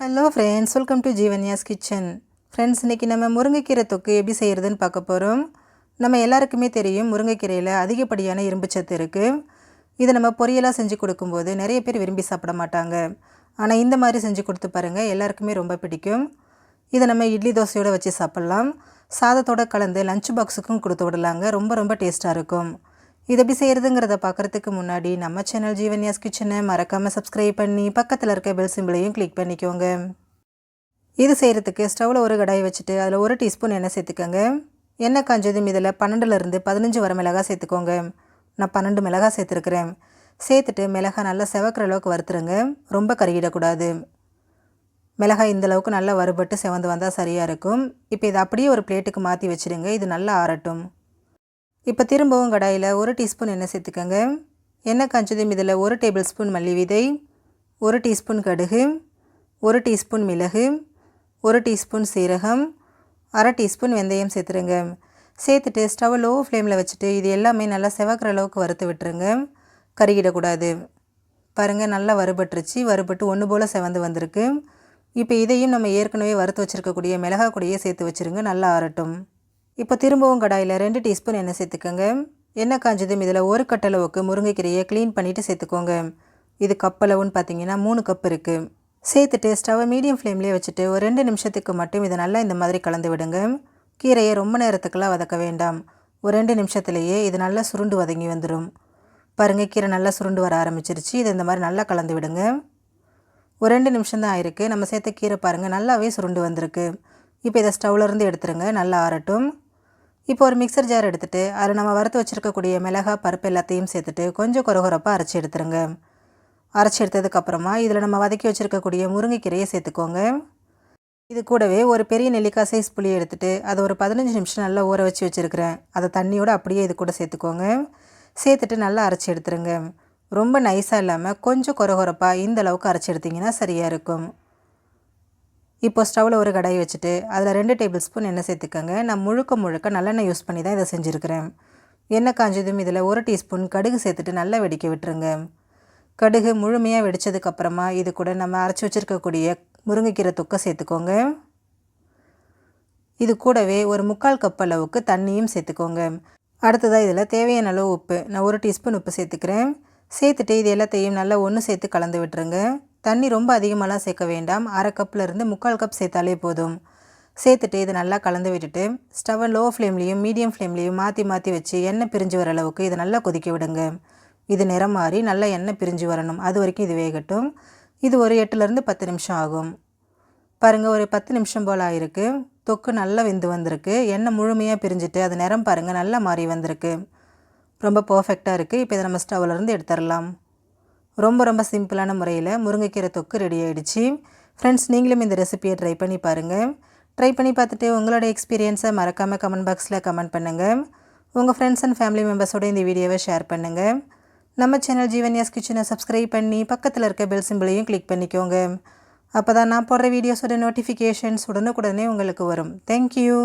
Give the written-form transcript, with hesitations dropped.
Hello friends, welcome to Jeevanya's kitchen. Friends, இன்றைக்கி நம்ம முருங்கைக்கீரை தொக்கு எப்படி செய்கிறதுன்னு பார்க்க போகிறோம். நம்ம எல்லாருக்குமே தெரியும், முருங்கைக்கீரையில் அதிகப்படியான இரும்புச்சத்து இருக்குது. இதை நம்ம பொரியலாக செஞ்சு கொடுக்கும்போது நிறைய பேர் விரும்பி சாப்பிட மாட்டாங்க. ஆனால் இந்த மாதிரி செஞ்சு கொடுத்து பாருங்கள், எல்லாருக்குமே ரொம்ப பிடிக்கும். இதை நம்ம இட்லி தோசையோடு வச்சு சாப்பிட்லாம். சாதத்தோடு கலந்து லஞ்ச் பாக்ஸுக்கும் கொடுத்து விடலாங்க. ரொம்ப ரொம்ப டேஸ்ட்டாக இருக்கும். இது எப்படி செய்கிறதுங்கிறத பார்க்குறதுக்கு முன்னாடி நம்ம சேனல் ஜீவன்யாஸ் கிச்சனை மறக்காமல் சப்ஸ்கிரைப் பண்ணி பக்கத்தில் இருக்க பெல் சிம்பிளையும் கிளிக் பண்ணிக்கோங்க. இது செய்கிறதுக்கு ஸ்டவ்வில் ஒரு கடாய் வச்சுட்டு அதில் 1 டீஸ்பூன் எண்ணெய் சேர்த்துக்கோங்க. எண்ணெய் காஞ்சதும் இதில் 12லேருந்து 15 வர மிளகாய் சேர்த்துக்கோங்க. நான் 12 மிளகாய் சேர்த்துருக்குறேன். சேர்த்துட்டு மிளகாய் நல்லா செவக்கிற அளவுக்கு வறுத்துருங்க. ரொம்ப கருகிடக்கூடாது. மிளகாய் இந்தளவுக்கு நல்லா வறுபட்டு செவந்து வந்தால் சரியாக இருக்கும். இப்போ இதை அப்படியே ஒரு பிளேட்டுக்கு மாற்றி வச்சுடுங்க. இது நல்லா ஆறட்டும். இப்போ திரும்பவும் கடாயில் 1 டீஸ்பூன் எண்ணெய் சேர்த்துக்கோங்க. எண்ணெய் காய்ச்சதும் இதில் 1 டேபிள் ஸ்பூன் மல்லி விதை, 1 டீஸ்பூன் கடுகு, 1 டீஸ்பூன் மிளகு, 1 டீஸ்பூன் சீரகம், 1/2 டீஸ்பூன் வெந்தயம் சேர்த்துருங்க. சேர்த்துட்டு ஸ்டவ் லோ ஃப்ளேமில் வச்சுட்டு இது எல்லாமே நல்லா செவக்கிற அளவுக்கு வறுத்து விட்டுருங்க. கருகிடக்கூடாது. பாருங்கள், நல்லா வறுபட்டுருச்சு. வறுபட்டு ஒன்று போல் செவந்து வந்திருக்கு. இப்போ இதையும் நம்ம ஏற்கனவே வறுத்து வச்சுருக்கக்கூடிய மிளகாய் கூடயே சேர்த்து வச்சுருங்க. நல்லா ஆறட்டும். இப்போ திரும்பவும் கடாயில் 2 டீஸ்பூன் எண்ணெய் சேர்த்துக்கோங்க. எண்ணெய் காஞ்சதும் இதில் 1 கட்டளவுக்கு முருங்கைக்கீரையை க்ளீன் பண்ணிவிட்டு சேர்த்துக்கோங்க. இது கப்பளவுன்னு பார்த்தீங்கன்னா 3 கப் இருக்குது. சேர்த்துட்டு ஸ்டவ்வை மீடியம் ஃப்ளேம்லேயே வச்சுட்டு ஒரு 2 நிமிஷத்துக்கு மட்டும் இதை நல்லா இந்த மாதிரி கலந்து விடுங்க. கீரையை ரொம்ப நேரத்துக்கெல்லாம் வதக்க வேண்டாம். ஒரு 2 நிமிஷத்துலேயே இது நல்லா சுருண்டு வதங்கி வந்துடும். பாருங்கள், கீரை நல்லா சுருண்டு வர ஆரம்பிச்சிருச்சு. இதை இந்த மாதிரி நல்லா கலந்து விடுங்க. ஒரு 2 நிமிஷம் தான் ஆயிருக்கு. நம்ம சேர்த்த கீரை பாருங்கள் நல்லாவே சுருண்டு வந்திருக்கு. இப்போ இதை ஸ்டவ்லேருந்து எடுத்துருங்க. நல்லா ஆறட்டும். இப்போ ஒரு மிக்சர் ஜார் எடுத்துகிட்டு அதில் நம்ம வறுத்து வச்சுருக்கக்கூடிய மிளகாய் பருப்பு எல்லாத்தையும் சேர்த்துட்டு கொஞ்சம் கொரகொரப்பாக அரைச்சி எடுத்துருங்க. அரைச்சி எடுத்ததுக்கப்புறமா இதில் நம்ம வதக்கி வச்சுருக்கக்கூடிய முருங்கைக்கீரையை சேர்த்துக்கோங்க. இது கூடவே ஒரு பெரிய நெல்லிக்காய் சைஸ் புளி எடுத்துகிட்டு அதை ஒரு 15 நிமிஷம் நல்லா ஊற வச்சு வச்சுருக்கிறேன். அதை தண்ணியோடு அப்படியே இது கூட சேர்த்துக்கோங்க. சேர்த்துட்டு நல்லா அரைச்சி எடுத்துருங்க. ரொம்ப நைஸாக இல்லாமல் கொஞ்சம் கொரகொரப்பாக இந்த அளவுக்கு அரைச்சி எடுத்திங்கன்னா சரியாக இருக்கும். இப்போ ஸ்டவ்வில் ஒரு கடாய் வச்சுட்டு அதில் 2 டேபிள் ஸ்பூன் எண்ணெய் சேர்த்துக்கோங்க. நான் முழுக்க நல்லெண்ணெய் யூஸ் பண்ணி தான் இதை செஞ்சுருக்கிறேன். எண்ணெய் காஞ்சதும் இதில் 1 டீஸ்பூன் கடுகு சேர்த்துட்டு நல்லா வெடிக்க விட்டுருங்க. கடுகு முழுமையாக வெடித்ததுக்கப்புறமா இது கூட நம்ம அரைச்சி வச்சுருக்கக்கூடிய முருங்கைக்கீரை தொக்கை சேர்த்துக்கோங்க. இது கூடவே ஒரு 3/4 கப் அளவுக்கு தண்ணியும் சேர்த்துக்கோங்க. அடுத்ததாக இதில் தேவையான அளவு உப்பு, நான் 1 டீஸ்பூன் உப்பு சேர்த்துக்கிறேன். சேர்த்துட்டு இது எல்லாத்தையும் நல்லா ஒன்று சேர்த்து கலந்து விட்டுருங்க. தண்ணி ரொம்ப அதிகமாகலாம் சேர்க்க வேண்டாம். 1/2 கப்லேருந்து 3/4 கப் சேர்த்தாலே போதும். சேர்த்துட்டு இதை நல்லா கலந்து விட்டுட்டு ஸ்டவ்வை லோ ஃப்ளேம்லேயும் மீடியம் ஃப்ளேம்லேயும் மாற்றி வச்சு எண்ணெய் பிரிஞ்சு வர அளவுக்கு இதை நல்லா கொதிக்க விடுங்க. இது நிறம் மாறி நல்லா எண்ணெய் பிரிஞ்சு வரணும். அது வரைக்கும் இது வேகட்டும். இது ஒரு 8லேருந்து 10 நிமிஷம் ஆகும். பாருங்கள், ஒரு 10 நிமிஷம் போல் ஆகிருக்கு. தொக்கு நல்லா வெந்து வந்திருக்கு. எண்ணெய் முழுமையாக பிரிஞ்சுட்டு அது நிறம் பாருங்கள் நல்லா மாறி வந்திருக்கு. ரொம்ப பர்ஃபெக்டாக இருக்குது. இப்போ இதை நம்ம ஸ்டவ்லேருந்து எடுத்துடலாம். ரொம்ப சிம்பிளான முறையில் முருங்கைக்கீரை தொக்கு ரெடி ஆகிடுச்சு. ஃப்ரெண்ட்ஸ், நீங்களும் இந்த ரெசிபியை ட்ரை பண்ணி பாருங்கள். ட்ரை பண்ணி பார்த்துட்டு உங்களோட எக்ஸ்பீரியன்ஸை மறக்காமல் கமெண்ட் பாக்ஸில் கமெண்ட் பண்ணுங்கள். உங்கள் ஃப்ரெண்ட்ஸ் அண்ட் ஃபேமிலி மெம்பர்ஸோடு இந்த வீடியோவை ஷேர் பண்ணுங்கள். நம்ம சேனல் ஜீவன்யாஸ் கிச்சனை சப்ஸ்கிரைப் பண்ணி பக்கத்தில் இருக்க பெல் சிம்பிளையும் கிளிக் பண்ணிக்கோங்க. அப்போ தான் நான் போடுற வீடியோஸோட நோட்டிஃபிகேஷன்ஸ் உடனுக்குடனே உங்களுக்கு வரும். தேங்க்யூ.